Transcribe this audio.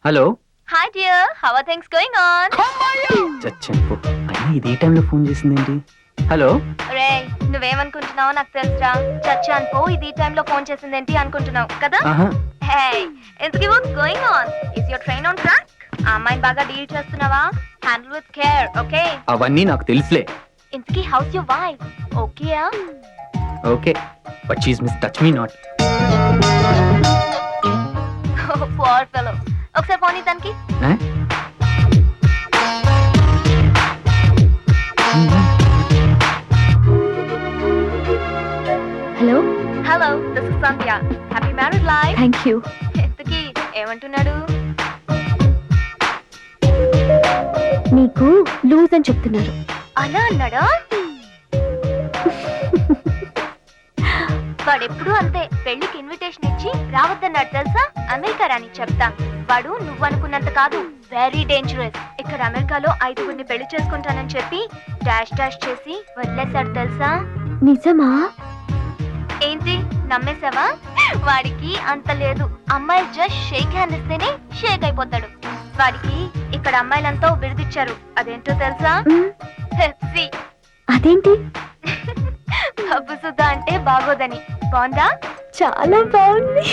Hello. Hi dear, how are things going on? చచ్చంపు అయినా ఇది ఏ టైంలో ఫోన్ చేసిందేంటి? హలో. రే, నువ్వేమనుకుంటున్నావో నాకు తెలుసురా. చచ్చాను పో, ఇది ఈ టైంలో ఫోన్ చేసిందేంటి అనుకుంటున్నావు కదా? ఆహా. హే, ఇంతకీ what's going on? Is your train on track? ఆ అమ్మాయిని బాగా డీల్ చేస్తున్నావా? Handle with care, okay? అవన్నీ నాకు తెలుసులే. ఇంతకీ హౌస్ యువర్ వైఫ్? ఓకేయా? Okay, but she's miss touch me not. Poor fellow. ఒకసారి ఫోన్ ఇతనికి. Hello. Hello, this is Sandhya. Happy marriage life. Thank you. ఇంతకీ ఏమంటున్నాడు? నీకు లూజ్ అని చెప్తున్నారు. అలా అన్నాడా? వాడెప్పుడు అంతే, పెళ్లికి ఇన్విటేషన్ ఇచ్చి రావద్దన్నాడు తెలుసా? అమెరికా రాని చెప్తా. వాడు నువ్వు అనుకున్నంత కాదు, వెరీ డేంజరస్. ఇక్కడ అమెరికాలో 5గురిని పెళ్లి చేసుకుంటానని చెప్పి డాష్ డాష్ చేసి వదిలేశాడు తెలుసా? నిజమా? ఏంటి నమ్మేశావా? వాడికి అంత లేదు. అమ్మాయి జస్ట్ షేక్ హ్యాండ్ ఇస్తేనే షేక్ అయిపోతాడు. వాడికి ఇక్కడ అమ్మాయిలంతా బిరుదిచ్చారు. అదేంటో తెలుసా? పెప్సీ. అదేంటి? పబ్బు సుద్దా అంటే బాగోదని. బాగుందా? చాలా బాగుంది.